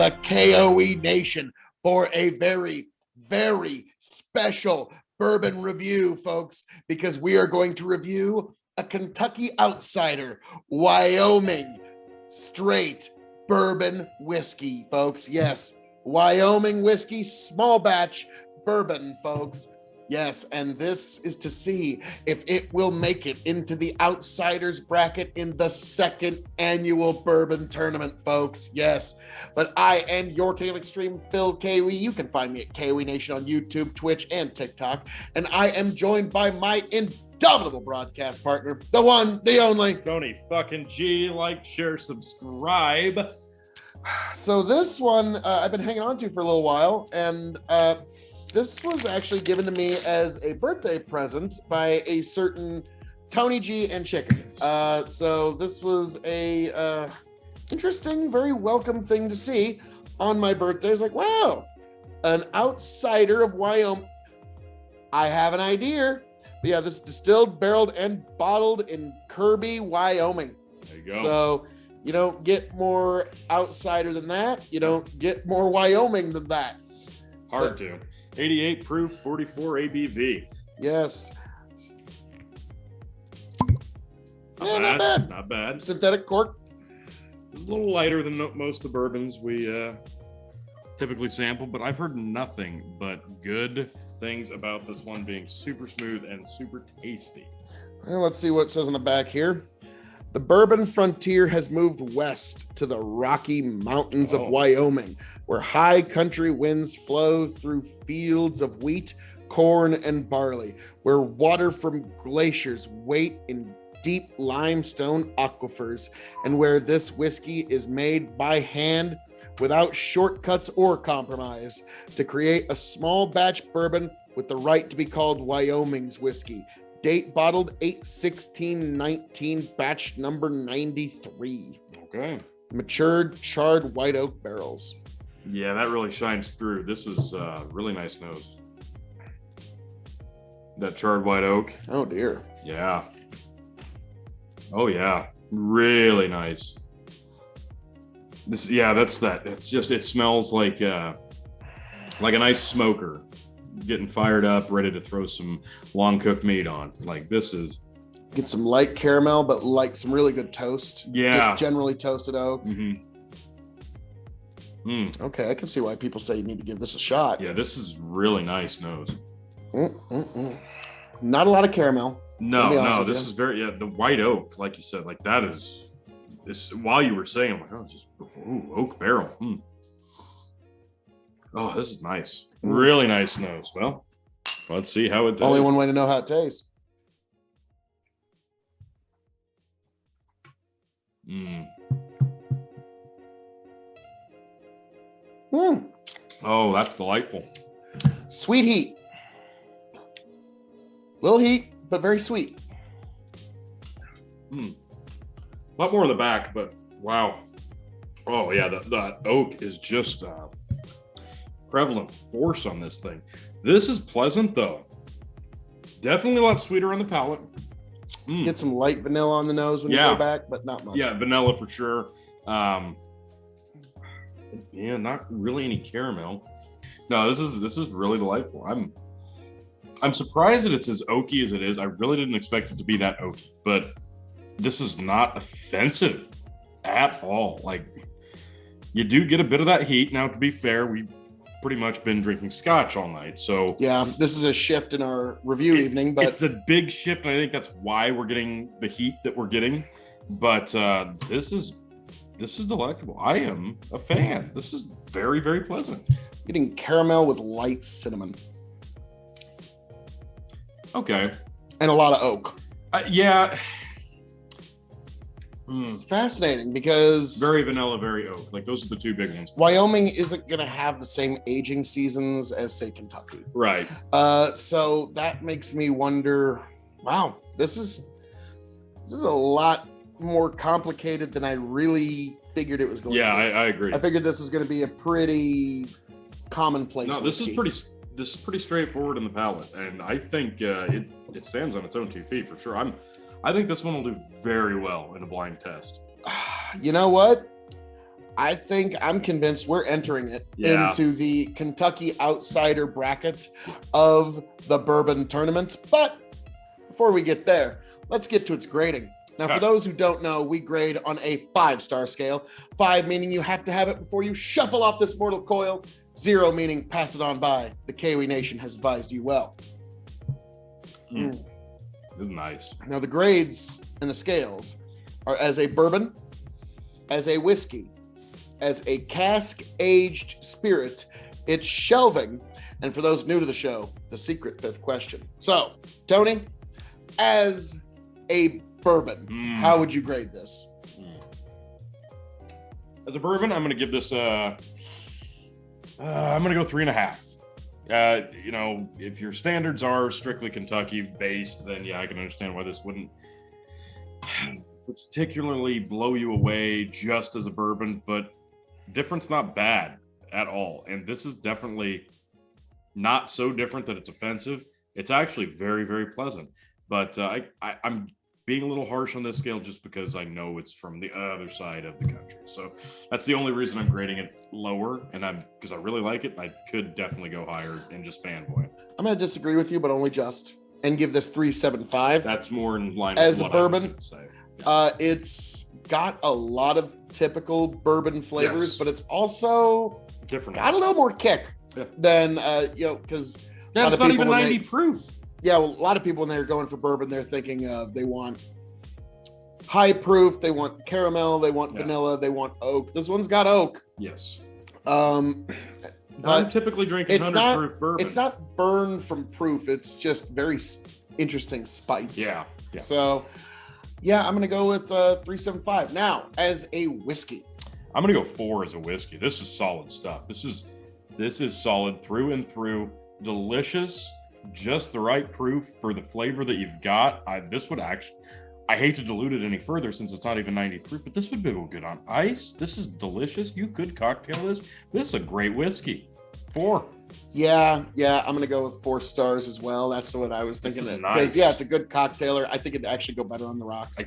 the K.O.E. Nation for a very, very special bourbon review, folks, because we are going to review a Kentucky outsider, Wyoming straight bourbon whiskey, folks. Yes, Wyoming whiskey, small batch bourbon, folks. Yes, and this is to see if it will make it into the outsiders bracket in the second annual Bourbon Tournament, folks. Yes, but I am your King of Extreme, Phil K.O.E. You can find me at K.O.E. Nation on YouTube, Twitch, and TikTok. And I am joined by my indomitable broadcast partner, the one, the only, Tony fucking G. Like, share, subscribe. So this one I've been hanging on to for a little while, and this was actually given to me as a birthday present by a certain Tony G and Chicken. So this was a interesting, very welcome thing to see on my birthday. It's like, wow, an outsider of Wyoming. I have an idea. But yeah, this is distilled, barreled, and bottled in Kirby, Wyoming. There you go. So you don't get more outsider than that. You don't get more Wyoming than that. Hard to. 88 proof, 44 ABV. Yes. Not bad. Not bad. Synthetic cork. It's a little lighter than most of the bourbons we typically sample, but I've heard nothing but good things about this one being super smooth and super tasty. Well, let's see what it says on the back here. The bourbon frontier has moved west to the Rocky Mountains of Wyoming, where high country winds flow through fields of wheat, corn, and barley, where water from glaciers wait in deep limestone aquifers, and where this whiskey is made by hand without shortcuts or compromise to create a small batch bourbon with the right to be called Wyoming's whiskey. Date bottled 8/16/19, batch number 93. Okay. Matured charred white oak barrels. Yeah, that really shines through. This is really nice nose. That charred white oak. Oh dear. Yeah. Oh yeah. Really nice. This, yeah, that's that. It's just, it smells like a nice smoker getting fired up, ready to throw some long cooked meat on. Like, this is, get some light caramel, but like some really good toast. Yeah, just generally toasted oak. Okay, I can see why people say you need to give this a shot. Yeah, this is really nice nose. Not a lot of caramel. No, this is very, yeah, the white oak, like you said, like that is this. While you were saying, I'm like, oh, it's just oak barrel. Oh, this is nice. Really nice nose. Well, let's see how it does. Only one way to know how it tastes. Oh, that's delightful. Sweet heat. Little heat, but very sweet. A lot more in the back, but wow. Oh yeah, the oak is just prevalent force on this thing. This is pleasant though. Definitely a lot sweeter on the palate. Get some light vanilla on the nose when you go back, but not much. Yeah, vanilla for sure. Yeah, not really any caramel. No, this is really delightful. I'm surprised that it's as oaky as it is. I really didn't expect it to be that oaky, but this is not offensive at all. Like, you do get a bit of that heat. Now, to be fair, we've pretty much been drinking scotch all night, so yeah, this is a shift in our review evening, but it's a big shift, and I think that's why we're getting the heat that we're getting. But this is delectable. I am a fan. This is very, very pleasant. Getting caramel with light cinnamon. Okay. And a lot of oak. Yeah. It's fascinating because very vanilla, very oak. Like, those are the two big ones. Wyoming isn't going to have the same aging seasons as, say, Kentucky. Right. So that makes me wonder, wow, this is a lot more complicated than I really figured it was going to be. I agree. I figured this was going to be a pretty commonplace. No, this is pretty straightforward in the palate, and I think it stands on its own 2 feet for sure. I think this one will do very well in a blind test. You know what? I think I'm convinced we're entering it Yeah. into the Kentucky outsider bracket of the bourbon tournament. But before we get there, let's get to its grading. Now, for those who don't know, we grade on a 5-star scale. 5 meaning you have to have it before you shuffle off this mortal coil. 0 meaning pass it on by. The K.O.E Nation has advised you well. This is nice. Now, the grades and the scales are as a bourbon, as a whiskey, as a cask-aged spirit, it's shelving, and for those new to the show, the secret 5th question. So, Tony, as a bourbon, how would you grade this? As a bourbon, I'm going to give this I'm going to go 3.5. You know, if your standards are strictly Kentucky based, then yeah, I can understand why this wouldn't particularly blow you away just as a bourbon, but different's not bad at all. And this is definitely not so different that it's offensive. It's actually very, very pleasant. But I'm being a little harsh on this scale just because I know it's from the other side of the country. So that's the only reason I'm grading it lower. And because I really like it, I could definitely go higher and just fanboy. I'm going to disagree with you, but only just, and give this 3.75. That's more in line as with a what bourbon. Say. It's got a lot of typical bourbon flavors, Yes. but it's also Different. got a little more kick than because it's not even 90 proof. Yeah, well, a lot of people when they're going for bourbon, they're thinking they want high proof, they want caramel, they want vanilla, they want oak. This one's got oak. Yes. I'm typically drinking 100 proof bourbon. It's not burn from proof. It's just very interesting spice. Yeah. So, yeah, I'm gonna go with 3.75. Now, as a whiskey, I'm gonna go 4 as a whiskey. This is solid stuff. This is solid through and through. Delicious, just the right proof for the flavor that you've got. This would actually, I hate to dilute it any further since it's not even 90 proof, but this would be good on ice. This is delicious. You could cocktail this. This is a great whiskey. 4. Yeah, I'm gonna go with 4 stars as well. That's what I was thinking. Because Nice. yeah, it's a good cocktailer. I think it'd actually go better on the rocks. I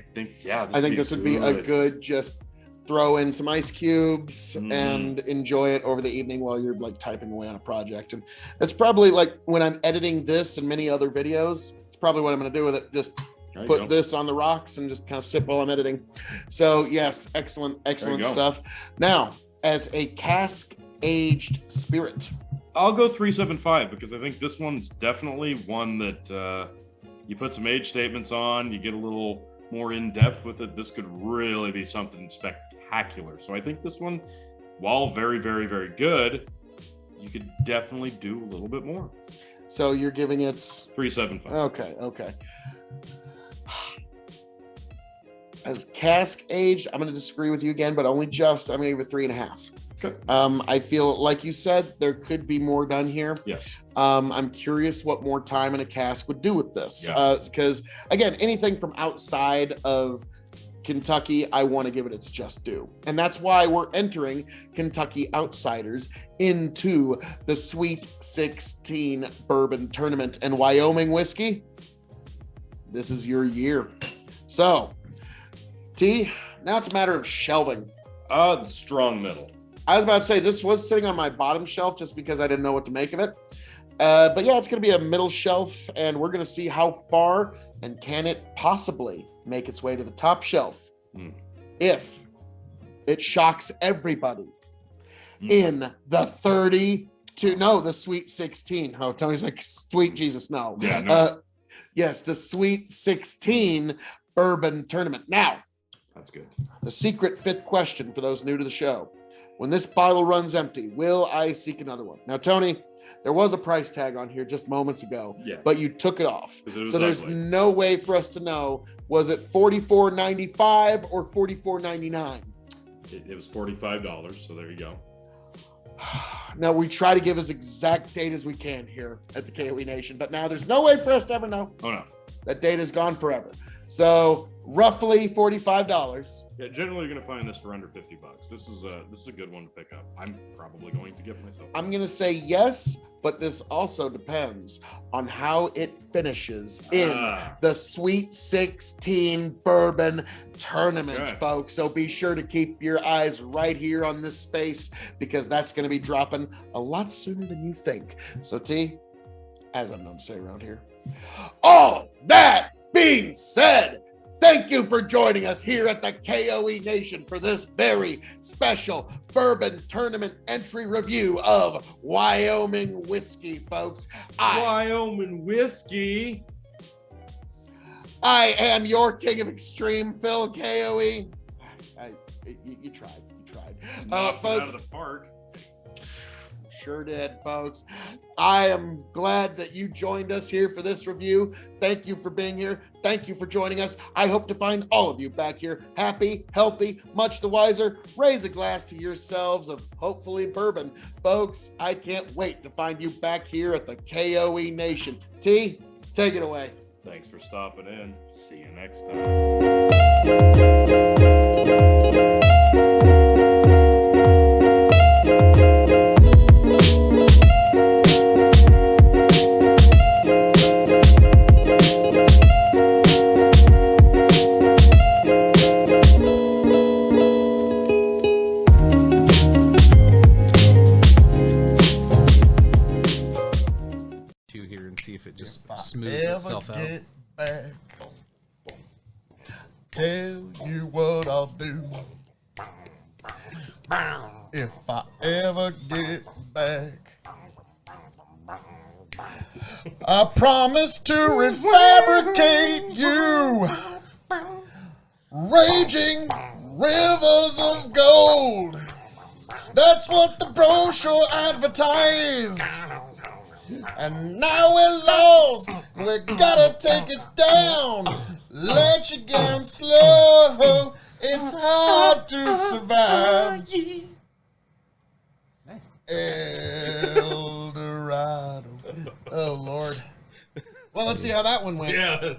think this would be a good just throw in some ice cubes and enjoy it over the evening while you're like typing away on a project. And that's probably like when I'm editing this and many other videos, it's probably what I'm going to do with it. Just put this on the rocks and just kind of sip while I'm editing. So yes, excellent stuff. Now, as a cask aged spirit, I'll go 3.75 because I think this one's definitely one that you put some age statements on, you get a little more in depth with it. This could really be something spectacular. So I think this one, while very, very, very good, you could definitely do a little bit more. So you're giving it 3.75. Okay. As cask aged, I'm going to disagree with you again, but only just. I'm going to give it 3.5. Okay. I feel like you said there could be more done here. Yes. I'm curious what more time in a cask would do with this. Yeah. Because again, anything from outside of Kentucky, I want to give it its just due. And that's why we're entering Kentucky Outsiders into the Sweet 16 Bourbon Tournament. And Wyoming Whiskey, this is your year. So, T, now it's a matter of shelving. Strong middle. I was about to say this was sitting on my bottom shelf just because I didn't know what to make of it. But yeah, it's going to be a middle shelf, and we're going to see how far and can it possibly make its way to the top shelf if it shocks everybody in the the Sweet 16. Oh, Tony's like, sweet Jesus, no. Yeah, no. Yes, the Sweet 16 Bourbon Tournament. Now, that's good. The secret 5th question for those new to the show. When this bottle runs empty, will I seek another one? Now, Tony, there was a price tag on here just moments ago, but you took it off. So there's no way for us to know, was it $44.95 or $44.99? It was $45, so there you go. Now, we try to give as exact date as we can here at the K.O.E Nation, but now there's no way for us to ever know. Oh, no. That date is gone forever. So roughly $45. Yeah, generally you're gonna find this for under $50. This is a good one to pick up. I'm probably going to get myself. I'm gonna say yes, but this also depends on how it finishes in the Sweet 16 Bourbon Tournament, folks. So be sure to keep your eyes right here on this space, because that's going to be dropping a lot sooner than you think. So T, as I'm known to say around here, all that being said, thank you for joining us here at the K.O.E. Nation for this very special Bourbon Tournament entry review of Wyoming Whiskey, folks. Wyoming Whiskey. I am your king of extreme, Phil K.O.E. You tried. Knocked it out Folks, of the park. sure did, folks. I am glad that you joined us here for this review. Thank you for being here. Thank you for joining us. I hope to find all of you back here happy, healthy, much the wiser. Raise a glass to yourselves of hopefully bourbon. Folks, I can't wait to find you back here at the K.O.E. Nation. T, take it away. Thanks for stopping in. See you next time. Here and see if it just smooths itself out. Get back, tell you what I'll do. If I ever get back, I promise to refabricate you, raging rivers of gold. That's what the brochure advertised. And now we're lost, we gotta take it down. Let you down slow, it's hard to survive. El Dorado. Oh, Lord. Well, let's see how that one went. Yeah.